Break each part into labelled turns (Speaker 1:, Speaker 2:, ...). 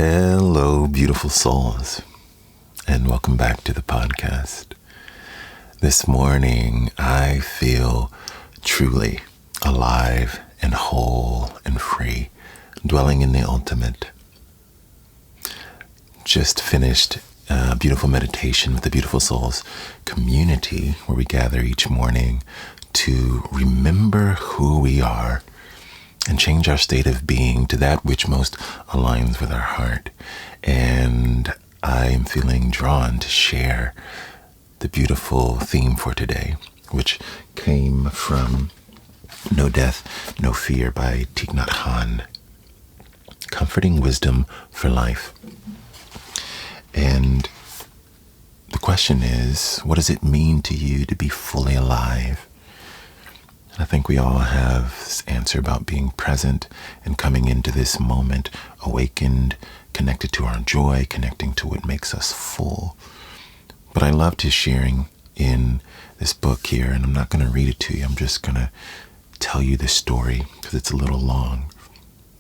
Speaker 1: Hello, beautiful souls, and welcome back to the podcast. This morning, I feel truly alive and whole and free, dwelling in the ultimate. Just finished a beautiful meditation with the Beautiful Souls community, where we gather each morning to remember who we are and change our state of being to that which most aligns with our heart. And I am feeling drawn to share the beautiful theme for today, which came from No Death, No Fear by Thich Nhat Hanh. Comforting wisdom for life. And the question is, what does it mean to you to be fully alive? I think we all have this answer about being present and coming into this moment, awakened, connected to our joy, connecting to what makes us full. But I love to sharing in this book here, and I'm not going to read it to you. I'm just going to tell you the story because it's a little long.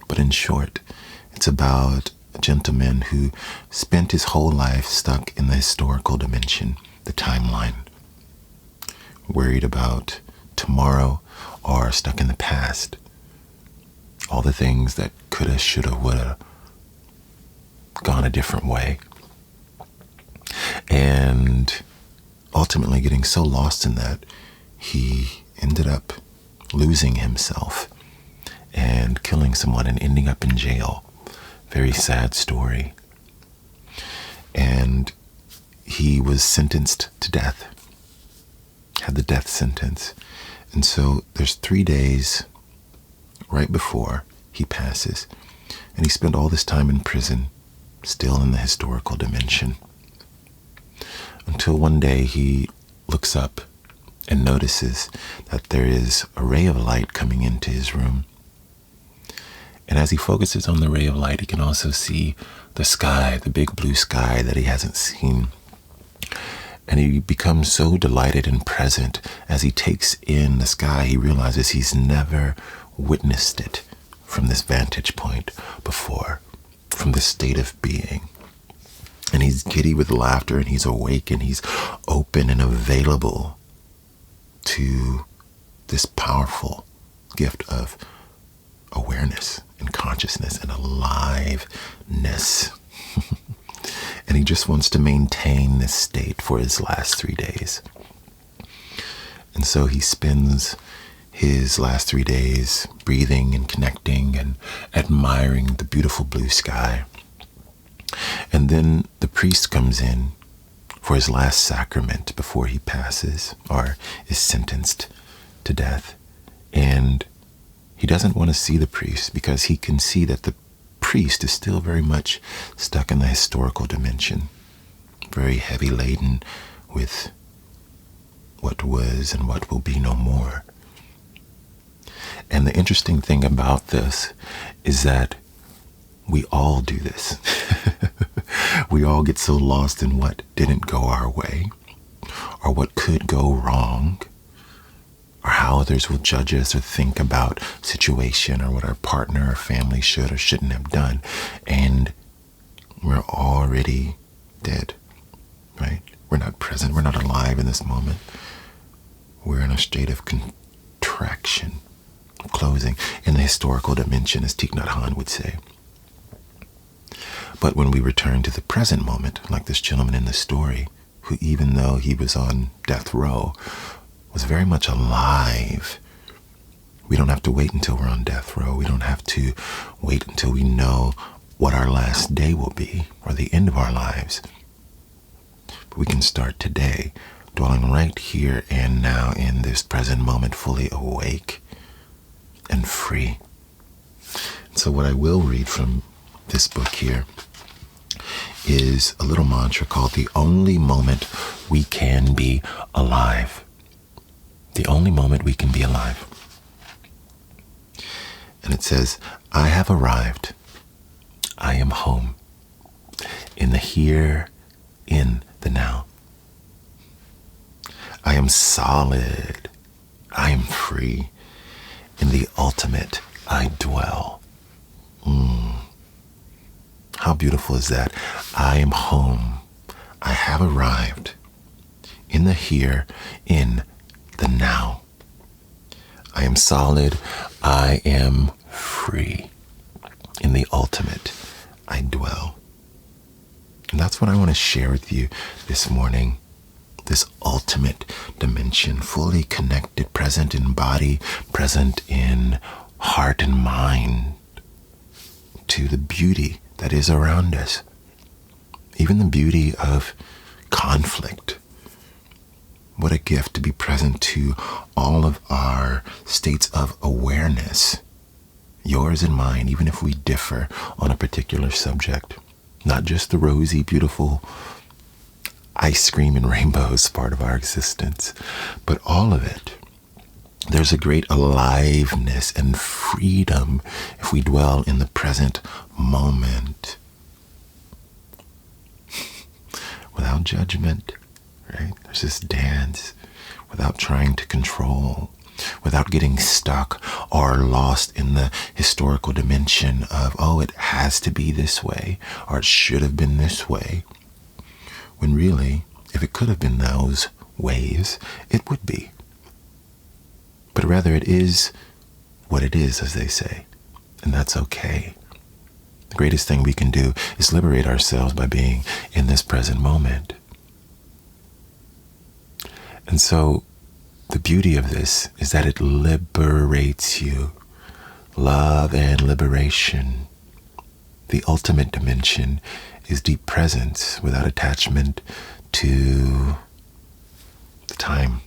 Speaker 1: But in short, it's about a gentleman who spent his whole life stuck in the historical dimension, the timeline, worried about tomorrow, or stuck in the past. All the things that coulda, shoulda, woulda gone a different way. And ultimately getting so lost in that, he ended up losing himself and killing someone and ending up in jail. Very sad story. And he was sentenced to death, had the death sentence. And so there's 3 days right before he passes, and he spent all this time in prison, still in the historical dimension, until one day he looks up and notices that there is a ray of light coming into his room. And as he focuses on the ray of light, he can also see the sky, the big blue sky that he hasn't seen. And he becomes so delighted and present as he takes in the sky. He realizes he's never witnessed it from this vantage point before, from this state of being. And he's giddy with laughter, and he's awake, and he's open and available to this powerful gift of awareness and consciousness and aliveness. And he just wants to maintain this state for his last 3 days. And so he spends his last 3 days breathing and connecting and admiring the beautiful blue sky. And then the priest comes in for his last sacrament before he passes or is sentenced to death. And he doesn't want to see the priest because he can see that the priest is still very much stuck in the historical dimension, very heavy laden with what was and what will be no more. And the interesting thing about this is that we all do this. We all get so lost in what didn't go our way, or what could go wrong, or how others will judge us or think about situation, or what our partner or family should or shouldn't have done. And we're already dead, right? We're not present. We're not alive in this moment. We're in a state of contraction, closing in the historical dimension, as Thich Nhat Hanh would say. But when we return to the present moment, like this gentleman in the story, who even though he was on death row, was very much alive. We don't have to wait until we're on death row. We don't have to wait until we know what our last day will be or the end of our lives. But we can start today, dwelling right here and now in this present moment, fully awake and free. So what I will read from this book here is a little mantra called "The Only Moment We Can Be Alive." The only moment we can be alive. And it says, I have arrived. I am home. In the here, in the now. I am solid. I am free. In the ultimate, I dwell. How beautiful is that? I am home. I have arrived in the here, in the now. I am solid. I am free. In the ultimate, I dwell. And that's what I want to share with you this morning. This ultimate dimension, fully connected, present in body, present in heart and mind, to the beauty that is around us. Even the beauty of conflict. What a gift to be present to all of our states of awareness, yours and mine, even if we differ on a particular subject. Not just the rosy, beautiful ice cream and rainbows part of our existence, but all of it. There's a great aliveness and freedom if we dwell in the present moment. Without judgment, right? There's this dance without trying to control, without getting stuck or lost in the historical dimension of, oh, it has to be this way, or it should have been this way. When really, if it could have been those ways, it would be. But rather it is what it is, as they say, and that's okay. The greatest thing we can do is liberate ourselves by being in this present moment. And so the beauty of this is that it liberates you. Love and liberation. The ultimate dimension is deep presence without attachment to the time,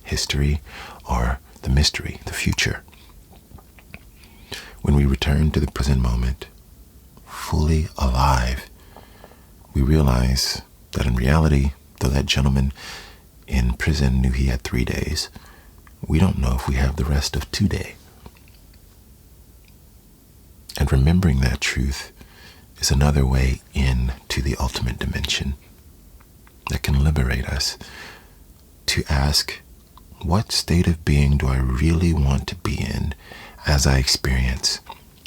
Speaker 1: history, or the mystery, the future. When we return to the present moment, fully alive, we realize that in reality, though that gentleman in prison knew he had 3 days, we don't know if we have the rest of 2 days. And remembering that truth is another way into the ultimate dimension that can liberate us to ask, what state of being do I really want to be in as I experience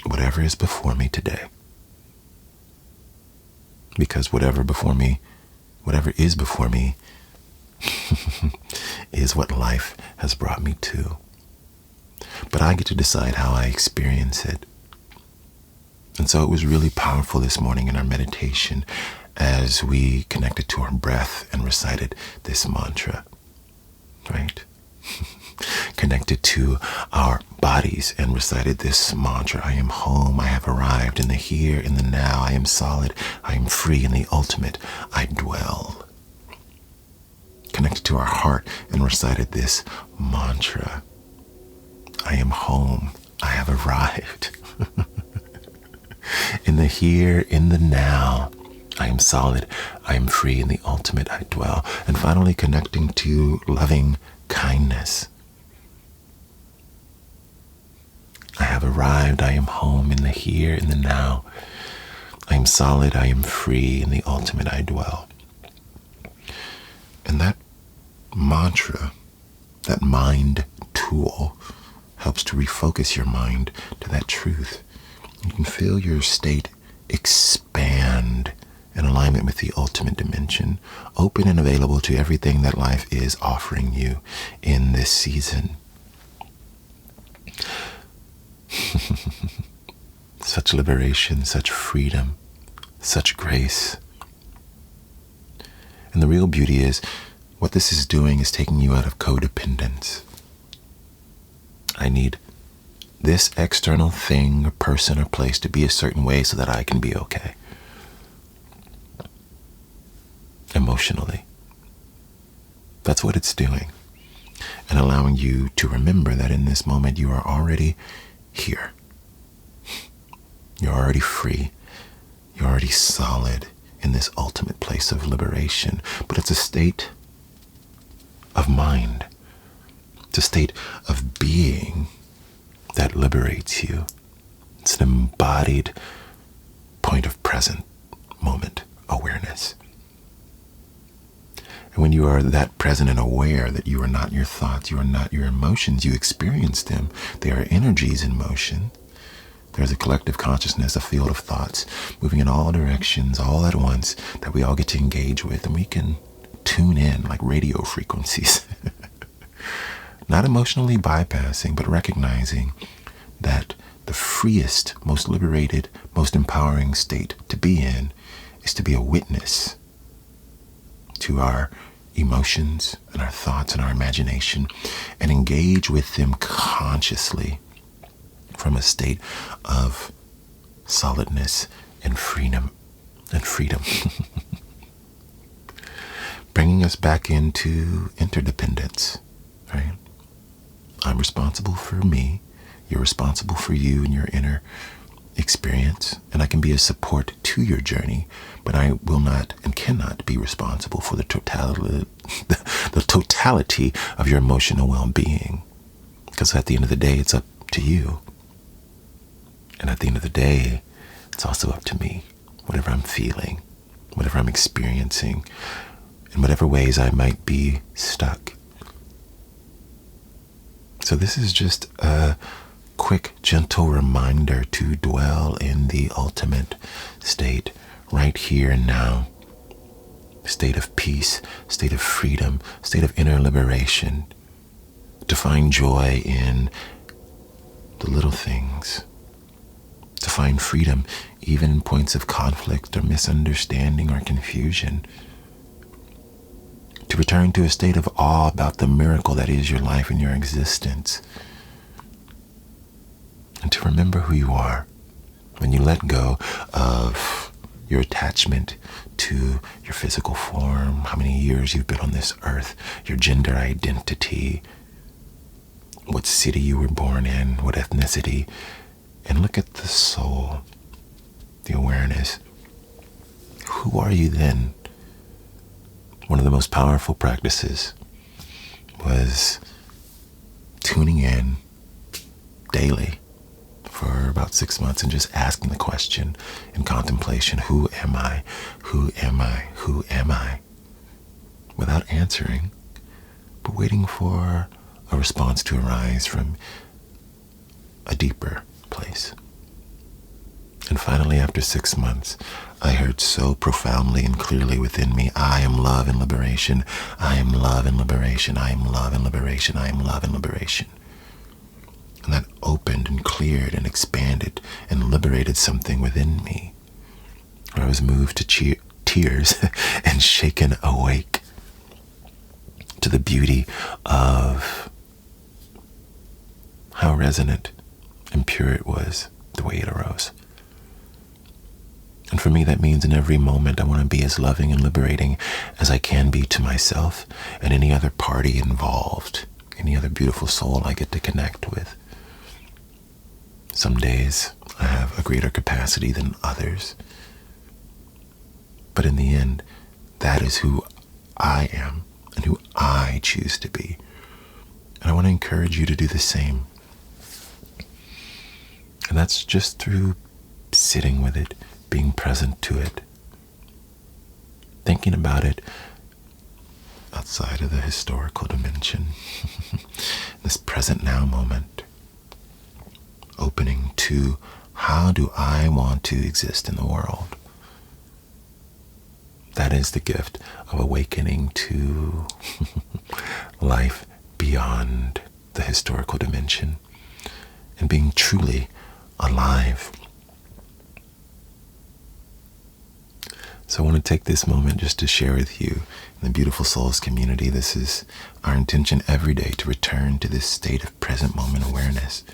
Speaker 1: whatever is before me today? Because whatever is before me is what life has brought me to. But I get to decide how I experience it. And so it was really powerful this morning in our meditation as we connected to our breath and recited this mantra, right? Connected to our bodies and recited this mantra. I am home. I have arrived in the here, in the now. I am solid. I am free in the ultimate. I dwell. Connected to our heart and recited this mantra. I am home. I have arrived. In the here, in the now. I am solid. I am free in the ultimate. I dwell. And finally connecting to loving kindness. I have arrived. I am home in the here, in the now. I am solid. I am free in the ultimate. I dwell. And that mantra, that mind tool, helps to refocus your mind to that truth. You can feel your state expand in alignment with the ultimate dimension, open and available to everything that life is offering you in this season. Such liberation, such freedom, such grace. And the real beauty is, what this is doing is taking you out of codependence. I need this external thing or person or place to be a certain way so that I can be okay. Emotionally. That's what it's doing. And allowing you to remember that in this moment you are already here. You're already free. You're already solid in this ultimate place of liberation. But it's a state of mind. It's a state of being that liberates you. It's an embodied point of present moment awareness. And when you are that present and aware that you are not your thoughts, you are not your emotions, you experience them. They are energies in motion. There's a collective consciousness, a field of thoughts moving in all directions, all at once, that we all get to engage with, and we can tune in like radio frequencies. Not emotionally bypassing, but recognizing that the freest, most liberated, most empowering state to be in is to be a witness to our emotions and our thoughts and our imagination, and engage with them consciously from a state of solidness and freedom bringing us back into interdependence, right? I'm responsible for me, you're responsible for you and your inner experience, and I can be a support to your journey, but I will not and cannot be responsible for the totality of your emotional well-being, because at the end of the day, it's up to you. And at the end of the day, it's also up to me. Whatever I'm feeling, whatever I'm experiencing, in whatever ways I might be stuck. So this is just a quick, gentle reminder to dwell in the ultimate state, right here and now. State of peace, state of freedom, state of inner liberation. To find joy in the little things. To find freedom even in points of conflict or misunderstanding or confusion. To return to a state of awe about the miracle that is your life and your existence. And to remember who you are when you let go of your attachment to your physical form, how many years you've been on this earth, your gender identity, what city you were born in, what ethnicity, and look at the soul, the awareness. Who are you then? One of the most powerful practices was tuning in daily for about 6 months and just asking the question in contemplation, who am I? Who am I? Who am I? Without answering, but waiting for a response to arise from a deeper place. And finally, after 6 months, I heard so profoundly and clearly within me, I am love and liberation. I am love and liberation. I am love and liberation. I am love and liberation. And that opened and cleared and expanded and liberated something within me. I was moved to tears and shaken awake to the beauty of how resonant and pure it was, the way it arose. And for me, that means in every moment I want to be as loving and liberating as I can be to myself and any other party involved, any other beautiful soul I get to connect with. Some days I have a greater capacity than others. But in the end, that is who I am and who I choose to be. And I want to encourage you to do the same. And that's just through sitting with it, being present to it, thinking about it outside of the historical dimension, this present now moment, opening to how do I want to exist in the world. That is the gift of awakening to life beyond the historical dimension and being truly alive. So I want to take this moment just to share with you in the Beautiful Souls community. This is our intention every day, to return to this state of present moment awareness,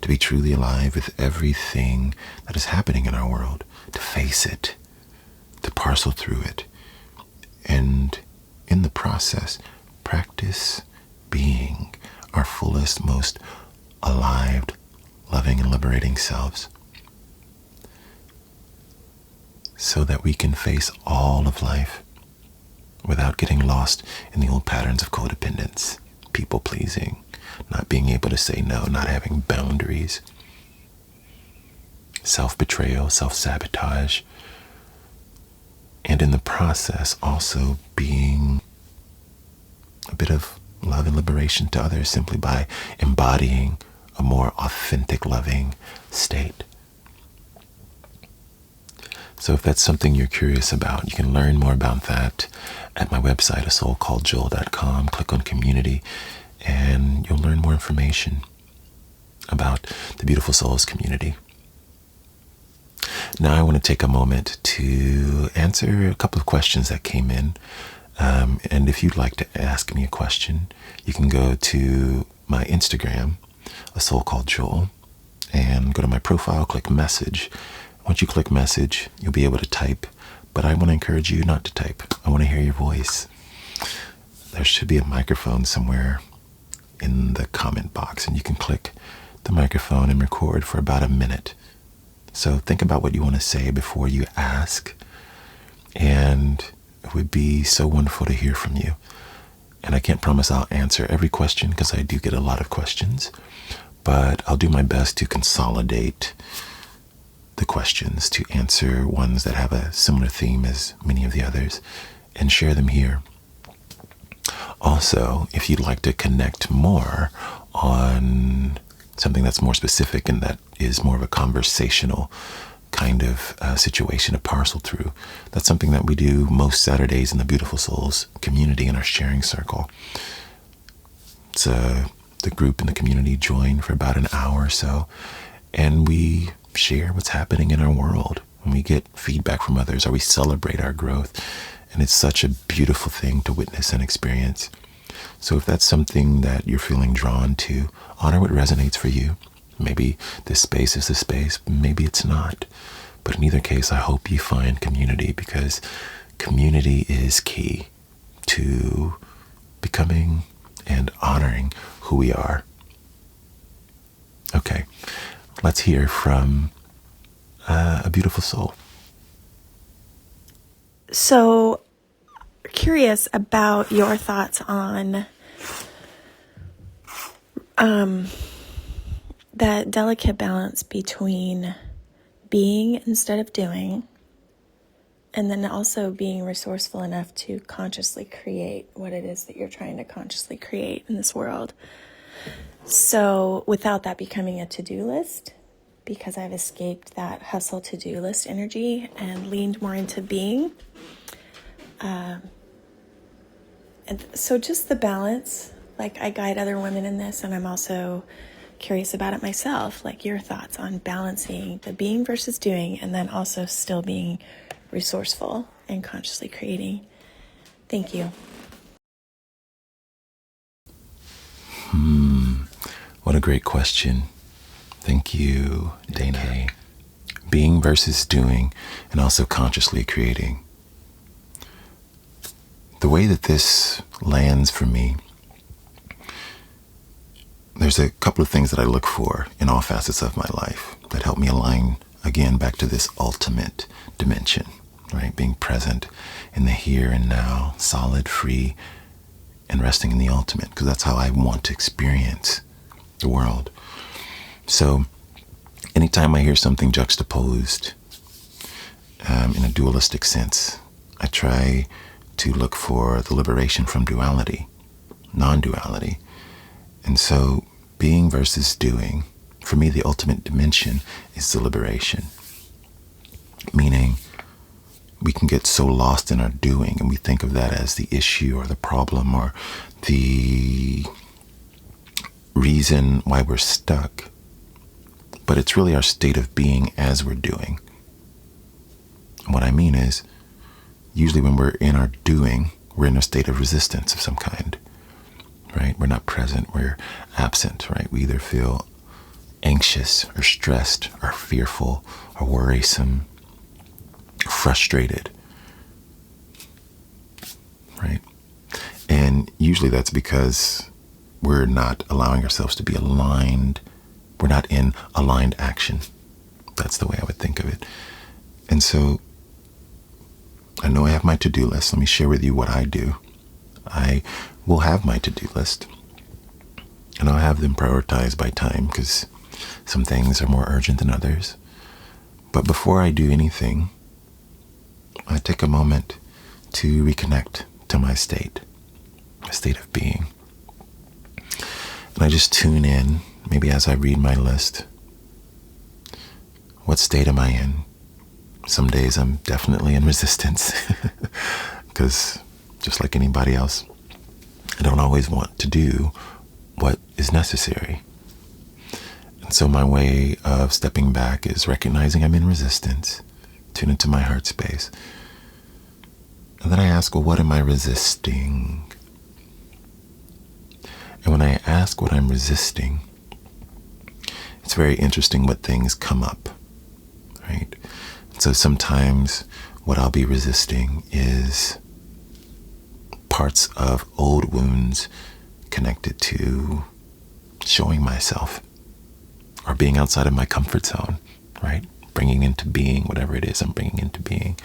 Speaker 1: to be truly alive with everything that is happening in our world, to face it, to parcel through it, and in the process, practice being our fullest, most alive, loving, and liberating selves, so that we can face all of life without getting lost in the old patterns of codependence, people-pleasing, not being able to say no, not having boundaries, self-betrayal, self-sabotage, and in the process also being a bit of love and liberation to others simply by embodying a more authentic, loving state So if that's something you're curious about, you can learn more about that at my website, asoulcalledjoel.com. Click on community and you'll learn more information about the Beautiful Souls community. Now I want to take a moment to answer a couple of questions that came in. And if you'd like to ask me a question, you can go to my Instagram, asoulcalledjoel, and go to my profile, click message. Once you click message, you'll be able to type, but I want to encourage you not to type. I want to hear your voice. There should be a microphone somewhere in the comment box, and you can click the microphone and record for about a minute. So think about what you want to say before you ask, and it would be so wonderful to hear from you. And I can't promise I'll answer every question because I do get a lot of questions, but I'll do my best to consolidate the questions to answer ones that have a similar theme as many of the others and share them here. Also, if you'd like to connect more on something that's more specific and that is more of a conversational kind of situation, a parcel through, that's something that we do most Saturdays in the Beautiful Souls community in our sharing circle. It's the group in the community join for about an hour or so, and we share what's happening in our world, and we get feedback from others, or we celebrate our growth. And it's such a beautiful thing to witness and experience. So if that's something that you're feeling drawn to, honor what resonates for you. Maybe this space is the space, maybe it's not. But in either case, I hope you find community, because community is key to becoming and honoring who we are. Okay, let's hear from a beautiful soul.
Speaker 2: So, curious about your thoughts on that delicate balance between being instead of doing, and then also being resourceful enough to consciously create what it is that you're trying to consciously create in this world. So, without that becoming a to-do list, because I've escaped that hustle to-do list energy and leaned more into being. And so just the balance, like I guide other women in this, and I'm also curious about it myself, like your thoughts on balancing the being versus doing, and then also still being resourceful and consciously creating. Thank you.
Speaker 1: What a great question. Thank you, Dana. Being versus doing, and also consciously creating. The way that this lands for me, there's a couple of things that I look for in all facets of my life that help me align, again, back to this ultimate dimension, right? Being present in the here and now, solid, free, and resting in the ultimate, because that's how I want to experience the world. So anytime I hear something juxtaposed in a dualistic sense, I try to look for the liberation from duality, non-duality. And so being versus doing, for me, the ultimate dimension is the liberation. Meaning we can get so lost in our doing, and we think of that as the issue or the problem or the reason why we're stuck. But it's really our state of being as we're doing. And what I mean is, usually when we're in our doing, we're in a state of resistance of some kind, right? We're not present, we're absent, right? We either feel anxious or stressed or fearful or worrisome, frustrated, right? And usually that's because we're not allowing ourselves to be aligned. We're not in aligned action. That's the way I would think of it. And so I know I have my to-do list. Let me share with you what I do. I will have my to-do list, and I'll have them prioritized by time, because some things are more urgent than others. But before I do anything, I take a moment to reconnect to my state of being. And I just tune in, maybe as I read my list. What state am I in? Some days I'm definitely in resistance because just like anybody else, I don't always want to do what is necessary. And so my way of stepping back is recognizing I'm in resistance, tune into my heart space. And then I ask, well, what am I resisting? And when I ask what I'm resisting, it's very interesting what things come up, right? So sometimes what I'll be resisting is parts of old wounds connected to showing myself or being outside of my comfort zone, right? Bringing into being whatever it is I'm bringing into being.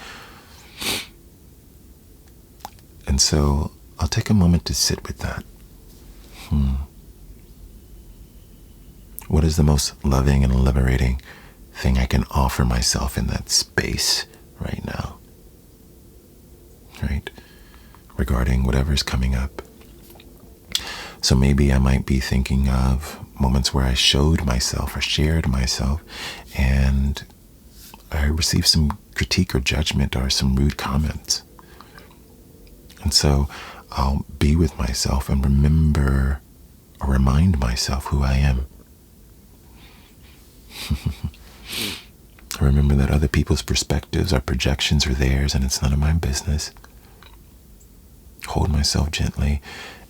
Speaker 1: And so I'll take a moment to sit with that. What is the most loving and liberating thing I can offer myself in that space right now? Right? Regarding whatever's coming up. So maybe I might be thinking of moments where I showed myself or shared myself and I received some critique or judgment or some rude comments. And so I'll be with myself and remember or remind myself who I am. I remember that other people's perspectives or projections are theirs and it's none of my business. Hold myself gently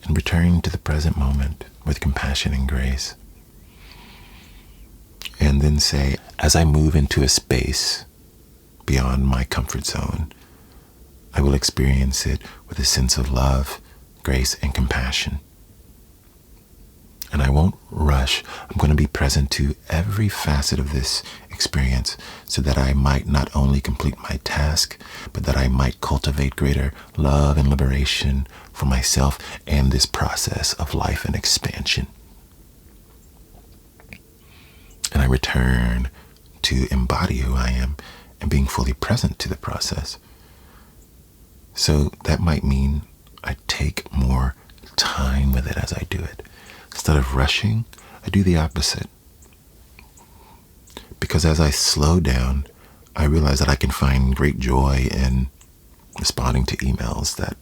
Speaker 1: and return to the present moment with compassion and grace. And then say, as I move into a space beyond my comfort zone, I will experience it with a sense of love, grace, and compassion. And I won't rush. I'm going to be present to every facet of this experience so that I might not only complete my task, but that I might cultivate greater love and liberation for myself and this process of life and expansion. And I return to embody who I am and being fully present to the process. So that might mean I take more time with it as I do it. Instead of rushing, I do the opposite. Because as I slow down, I realize that I can find great joy in responding to emails that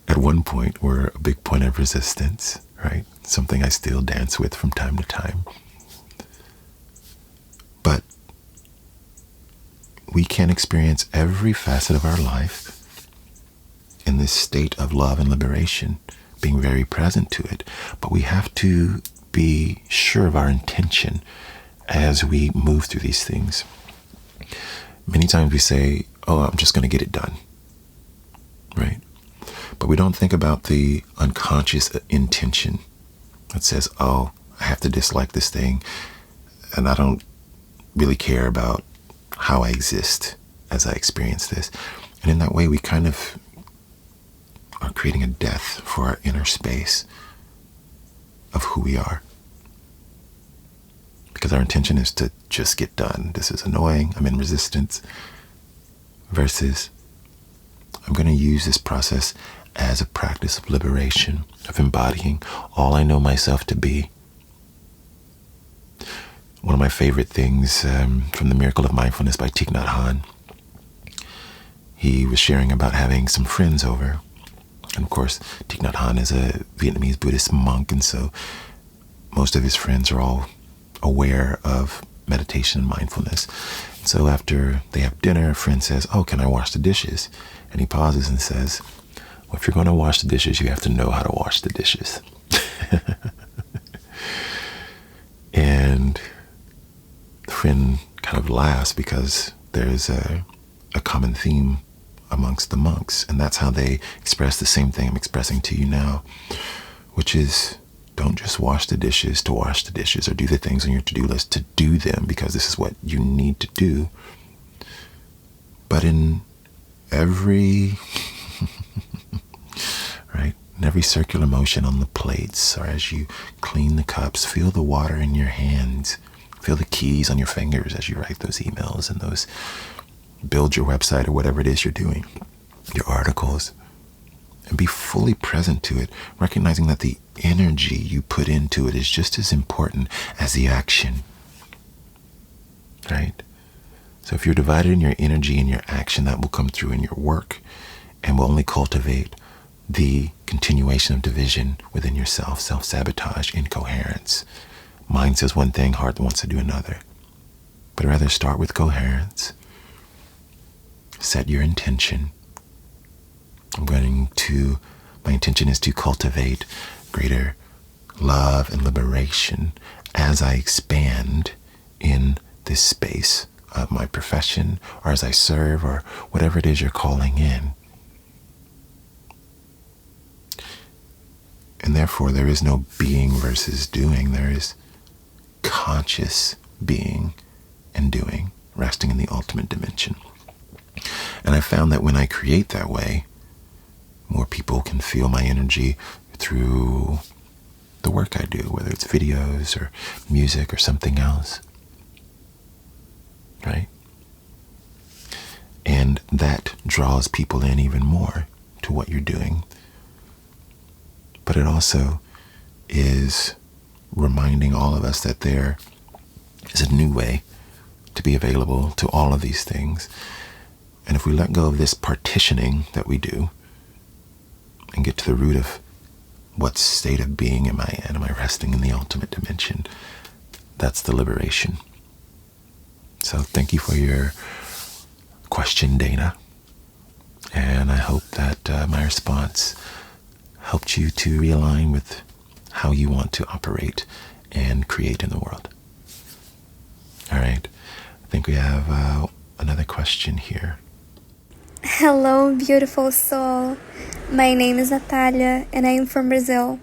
Speaker 1: at one point were a big point of resistance, right? Something I still dance with from time to time. But we can experience every facet of our life in this state of love and liberation, being very present to it. But we have to be sure of our intention as we move through these things. Many times we say, oh, I'm just going to get it done, right? But we don't think about the unconscious intention that says, oh, I have to dislike this thing, and I don't really care about how I exist as I experience this. And in that way, we kind of are creating a death for our inner space of who we are. Because our intention is to just get done. This is annoying. I'm in resistance. Versus, I'm going to use this process as a practice of liberation, of embodying all I know myself to be. One of my favorite things from The Miracle of Mindfulness by Thich Nhat Hanh, he was sharing about having some friends over. And of course, Thich Nhat Hanh is a Vietnamese Buddhist monk, and so most of his friends are all aware of meditation and mindfulness. And so after they have dinner, a friend says, oh, can I wash the dishes? And he pauses and says, well, if you're going to wash the dishes, you have to know how to wash the dishes. And the friend kind of laughs because there's a common theme amongst the monks, and that's how they express the same thing I'm expressing to you now, which is don't just wash the dishes to wash the dishes or do the things on your to-do list to do them because this is what you need to do. But in every right, in every circular motion on the plates, or as you clean the cups, feel the water in your hands, feel the keys on your fingers as you write those emails and those build your website or whatever it is you're doing, your articles, and be fully present to it, recognizing that the energy you put into it is just as important as the action, right? So if you're divided in your energy and your action, that will come through in your work and will only cultivate the continuation of division within yourself, self-sabotage, incoherence. Mind says one thing, heart wants to do another. But rather start with coherence. Set your intention. My intention is to cultivate greater love and liberation as I expand in this space of my profession, or as I serve, or whatever it is you're calling in. And therefore, there is no being versus doing. There is conscious being and doing, resting in the ultimate dimension. And I found that when I create that way, more people can feel my energy through the work I do, whether it's videos or music or something else. Right? And that draws people in even more to what you're doing. But it also is reminding all of us that there is a new way to be available to all of these things. And if we let go of this partitioning that we do and get to the root of what state of being am I in? Am I resting in the ultimate dimension? That's the liberation. So thank you for your question, Dana. And I hope that my response helped you to realign with how you want to operate and create in the world. All right. I think we have another question here.
Speaker 3: Hello, beautiful soul. My name is Natalia, and I am from Brazil.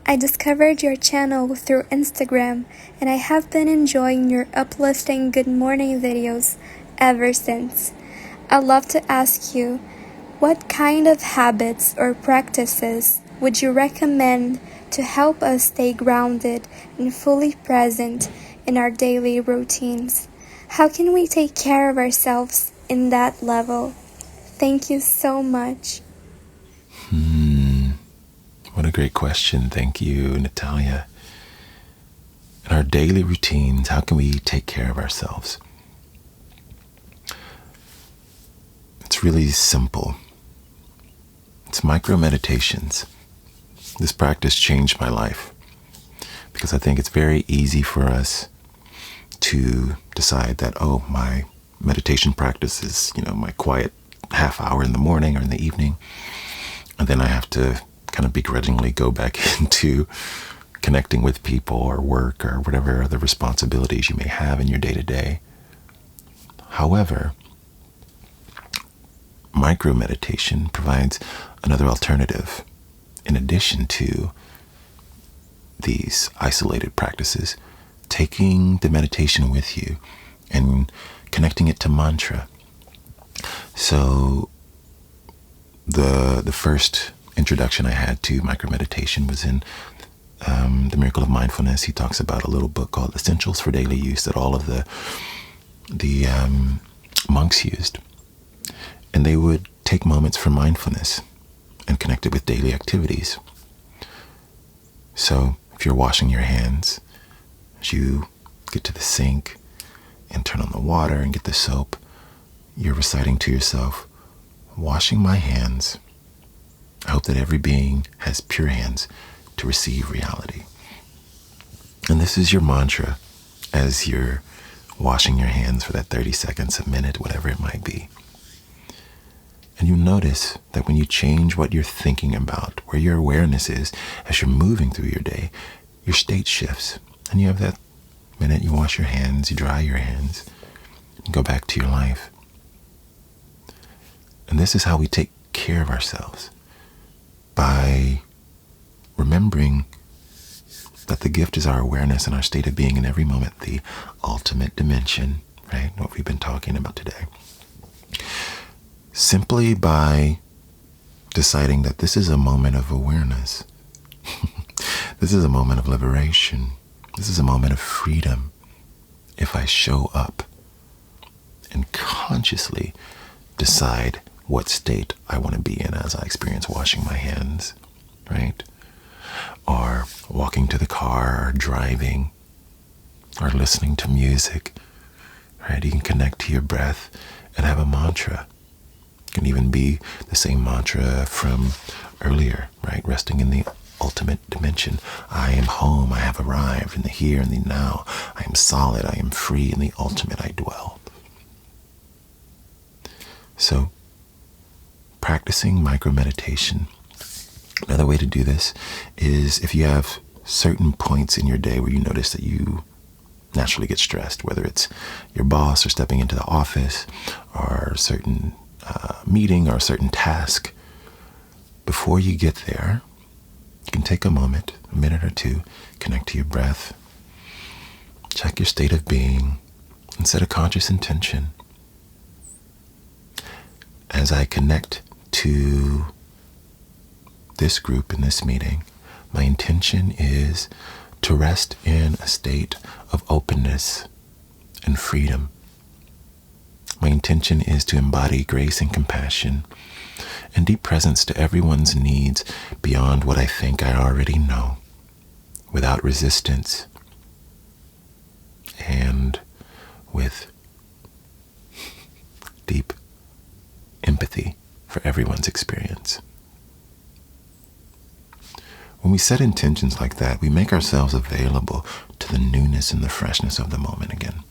Speaker 3: I discovered your channel through Instagram, and I have been enjoying your uplifting good morning videos ever since. I'd love to ask you, what kind of habits or practices would you recommend to help us stay grounded and fully present in our daily routines? How can we take care of ourselves in that level? Thank you so much.
Speaker 1: What a great question. Thank you, Natalia. In our daily routines, how can we take care of ourselves? It's really simple. It's micro meditations. This practice changed my life because I think it's very easy for us to decide that, oh, my meditation practice is, my quiet half hour in the morning or in the evening. And then I have to kind of begrudgingly go back into connecting with people or work or whatever other responsibilities you may have in your day-to-day. However, micro meditation provides another alternative in addition to these isolated practices, taking the meditation with you and connecting it to mantra. So the first introduction I had to micro-meditation was in The Miracle of Mindfulness. He talks about a little book called Essentials for Daily Use that all of the monks used. And they would take moments for mindfulness and connect it with daily activities. So if you're washing your hands, as you get to the sink and turn on the water and get the soap, you're reciting to yourself, washing my hands. I hope that every being has pure hands to receive reality. And this is your mantra as you're washing your hands for that 30 seconds, a minute, whatever it might be. And you notice that when you change what you're thinking about, where your awareness is, as you're moving through your day, your state shifts. And you have that minute, you wash your hands, you dry your hands, you go back to your life. And this is how we take care of ourselves, by remembering that the gift is our awareness and our state of being in every moment, the ultimate dimension, right? What we've been talking about today. Simply by deciding that this is a moment of awareness. This is a moment of liberation. This is a moment of freedom. If I show up and consciously decide what state I want to be in as I experience washing my hands, right? Or walking to the car, or driving, or listening to music, right? You can connect to your breath and have a mantra. It can even be the same mantra from earlier, right? Resting in the ultimate dimension. I am home. I have arrived in the here and the now. I am solid. I am free. In the ultimate I dwell. So, practicing micro-meditation. Another way to do this is if you have certain points in your day where you notice that you naturally get stressed, whether it's your boss or stepping into the office or a certain meeting or a certain task, before you get there, you can take a moment, a minute or two, connect to your breath, check your state of being, and set a conscious intention. As I connect to this group in this meeting, my intention is to rest in a state of openness and freedom. My intention is to embody grace and compassion and deep presence to everyone's needs beyond what I think I already know, without resistance and with deep empathy for everyone's experience. When we set intentions like that, we make ourselves available to the newness and the freshness of the moment again.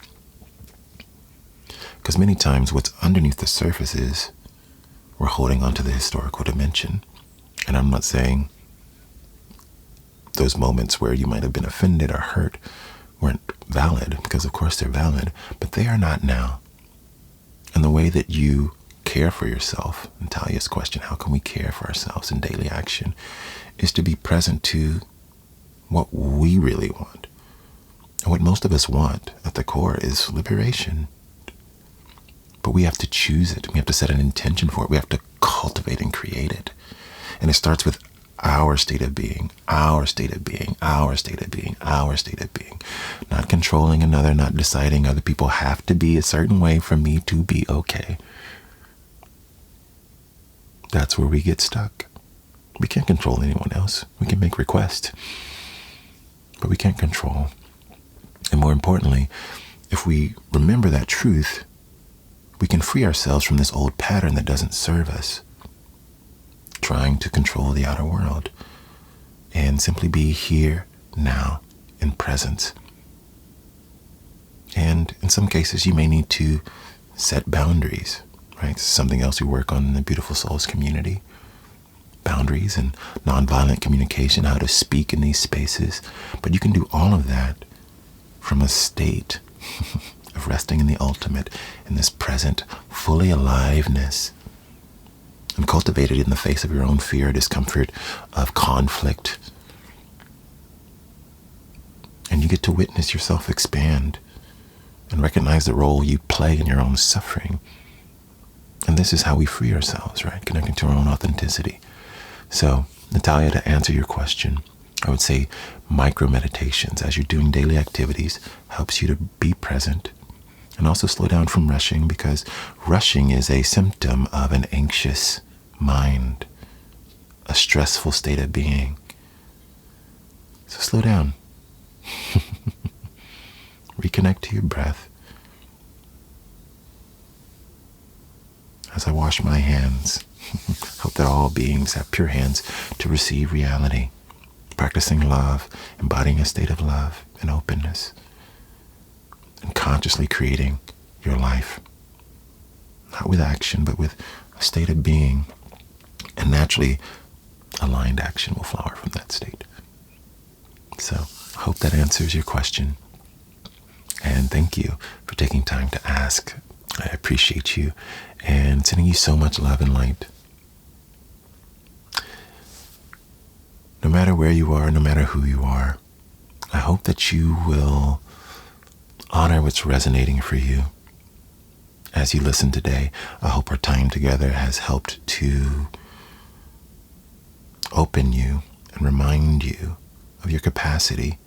Speaker 1: Because many times what's underneath the surface is we're holding on to the historical dimension. And I'm not saying those moments where you might have been offended or hurt weren't valid, because of course they're valid, but they are not now. And the way that you care for yourself, Natalia's question, how can we care for ourselves in daily action, is to be present to what we really want. And what most of us want at the core is liberation. But we have to choose it. We have to set an intention for it. We have to cultivate and create it. And it starts with our state of being, our state of being, our state of being, our state of being. Not controlling another, not deciding other people have to be a certain way for me to be okay. That's where we get stuck. We can't control anyone else. We can make requests, but we can't control. And more importantly, if we remember that truth, we can free ourselves from this old pattern that doesn't serve us, trying to control the outer world, and simply be here, now, in presence. And in some cases, you may need to set boundaries, right? This is something else we work on in the Beautiful Souls community. Boundaries and nonviolent communication, how to speak in these spaces. But you can do all of that from a state of resting in the ultimate, in this present, fully aliveness, and cultivate it in the face of your own fear, discomfort, of conflict. And you get to witness yourself expand and recognize the role you play in your own suffering. And this is how we free ourselves, right? Connecting to our own authenticity. So, Natalia, to answer your question, I would say micro-meditations as you're doing daily activities helps you to be present and also slow down from rushing, because rushing is a symptom of an anxious mind, a stressful state of being. So slow down. Reconnect to your breath. As I wash my hands, hope that all beings have pure hands to receive reality, practicing love, embodying a state of love and openness, and consciously creating your life, not with action, but with a state of being, and naturally aligned action will flower from that state. So I hope that answers your question, and thank you for taking time to ask. I appreciate you and sending you so much love and light. No matter where you are, no matter who you are, I hope that you will honor what's resonating for you. As you listen today, I hope our time together has helped to open you and remind you of your capacity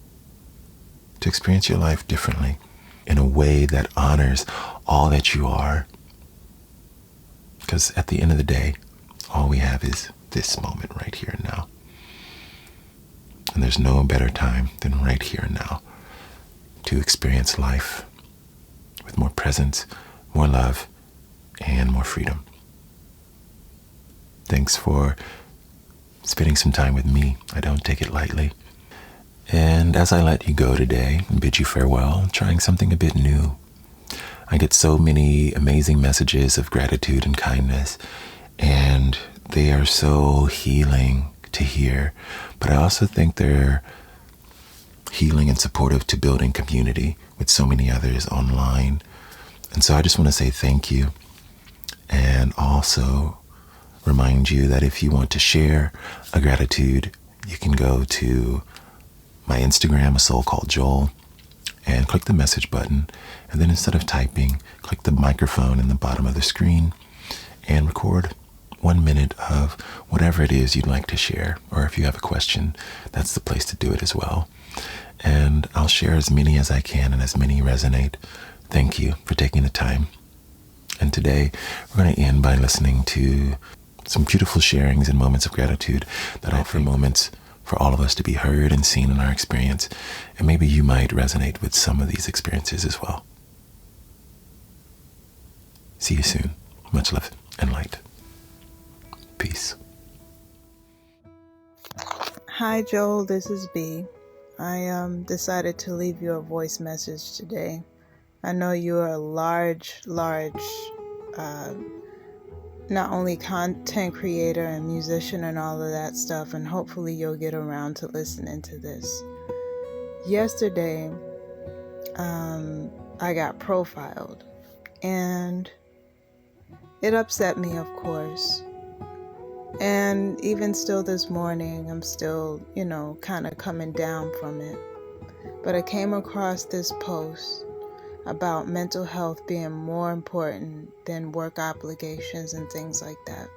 Speaker 1: to experience your life differently in a way that honors all that you are. Because at the end of the day, all we have is this moment right here and now. And there's no better time than right here and now to experience life with more presence, more love, and more freedom. Thanks for spending some time with me. I don't take it lightly. And as I let you go today and bid you farewell, trying something a bit new. I get so many amazing messages of gratitude and kindness, and they are so healing to hear. But I also think they're healing and supportive to building community with so many others online. And so I just want to say thank you, and also remind you that if you want to share a gratitude, you can go to my Instagram, asoulcalledjoel, and click the message button. And then instead of typing, click the microphone in the bottom of the screen and record 1 minute of whatever it is you'd like to share. Or if you have a question, that's the place to do it as well. And I'll share as many as I can and as many resonate. Thank you for taking the time. And today, we're going to end by listening to some beautiful sharings and moments of gratitude that offer moments for all of us to be heard and seen in our experience. And maybe you might resonate with some of these experiences as well. See you soon. Much love and light. Peace.
Speaker 4: Hi, Joel. This is B. I decided to leave you a voice message today. I know you are a large, not only content creator and musician and all of that stuff, and hopefully you'll get around to listening to this. Yesterday, I got profiled, and it upset me, of course. And even still this morning, I'm still, kind of coming down from it. But I came across this post about mental health being more important than work obligations and things like that.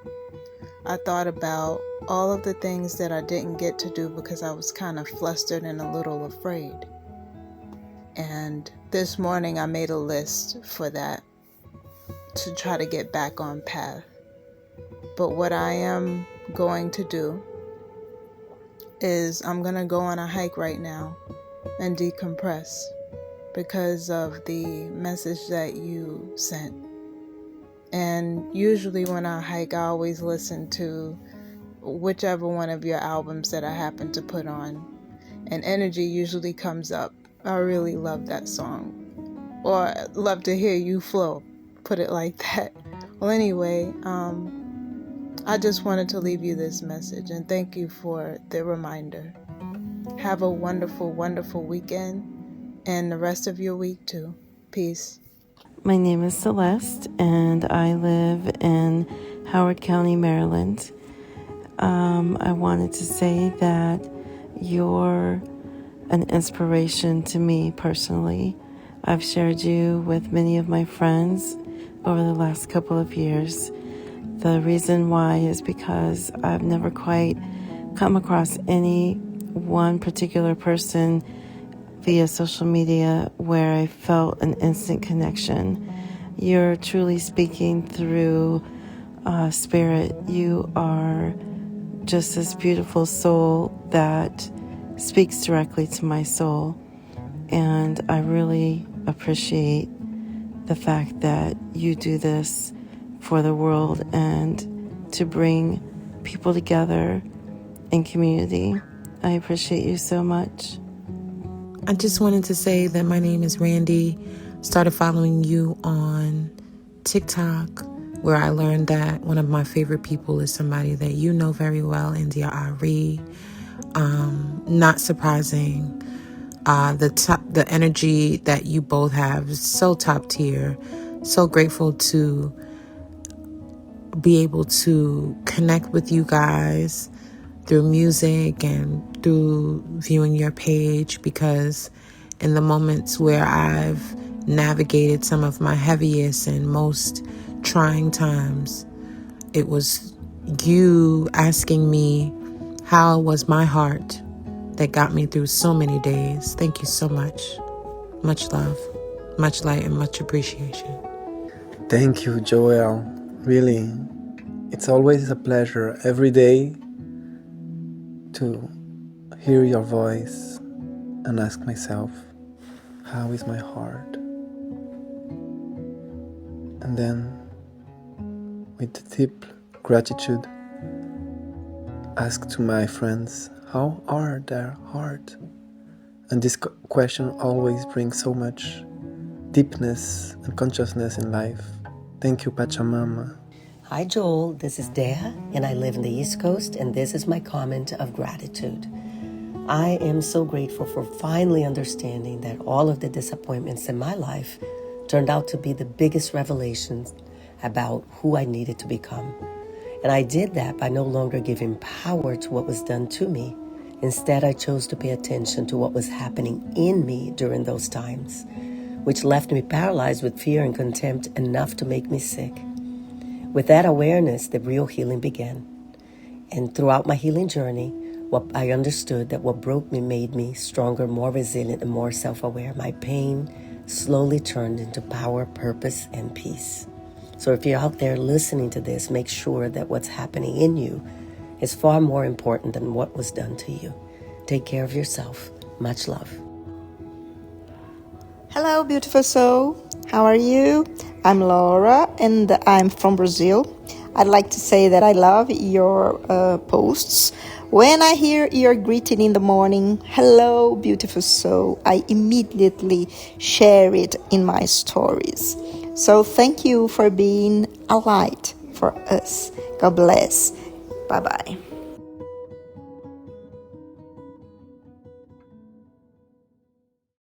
Speaker 4: I thought about all of the things that I didn't get to do because I was kind of flustered and a little afraid. And this morning I made a list for that to try to get back on path. But what I am going to do is I'm going to go on a hike right now and decompress because of the message that you sent. And usually when I hike, I always listen to whichever one of your albums that I happen to put on. And energy usually comes up. I really love that song. Or love to hear you flow, put it like that. Well, anyway, I just wanted to leave you this message and thank you for the reminder. Have a wonderful, wonderful weekend and the rest of your week too. Peace.
Speaker 5: My name is Celeste, and I live in Howard County, Maryland. I wanted to say that you're an inspiration to me personally. I've shared you with many of my friends over the last couple of years. The reason why is because I've never quite come across any one particular person via social media where I felt an instant connection. You're truly speaking through spirit. You are just this beautiful soul that speaks directly to my soul. And I really appreciate the fact that you do this for the world and to bring people together in community. I appreciate you so much.
Speaker 6: I just wanted to say that my name is Randy. Started following you on TikTok, where I learned that one of my favorite people is somebody that you know very well, India Ari. Not surprising. The energy that you both have is so top tier. So grateful to be able to connect with you guys through music and through viewing your page, because in the moments where I've navigated some of my heaviest and most trying times, it was you asking me how was my heart that got me through so many days. Thank you so much. Much love, much light, and much appreciation.
Speaker 7: Thank you, Joel. Really, it's always a pleasure every day to hear your voice and ask myself, how is my heart? and then with deep gratitude ask to my friends, how are their heart? And this question always brings so much deepness and consciousness in life. Thank you, Pachamama.
Speaker 8: Hi, Joel. This is Dea, and I live in the East Coast, and this is my comment of gratitude. I am so grateful for finally understanding that all of the disappointments in my life turned out to be the biggest revelations about who I needed to become. And I did that by no longer giving power to what was done to me. Instead, I chose to pay attention to what was happening in me during those times, which left me paralyzed with fear and contempt enough to make me sick. With that awareness, the real healing began. And throughout my healing journey, I understood that what broke me made me stronger, more resilient, and more self-aware. My pain slowly turned into power, purpose, and peace. So if you're out there listening to this, make sure that what's happening in you is far more important than what was done to you. Take care of yourself. Much love.
Speaker 9: Hello, beautiful soul. How are you? I'm Laura, and I'm from Brazil. I'd like to say that I love your posts. When I hear your greeting in the morning, hello, beautiful soul, I immediately share it in my stories. So thank you for being a light for us. God bless. Bye-bye.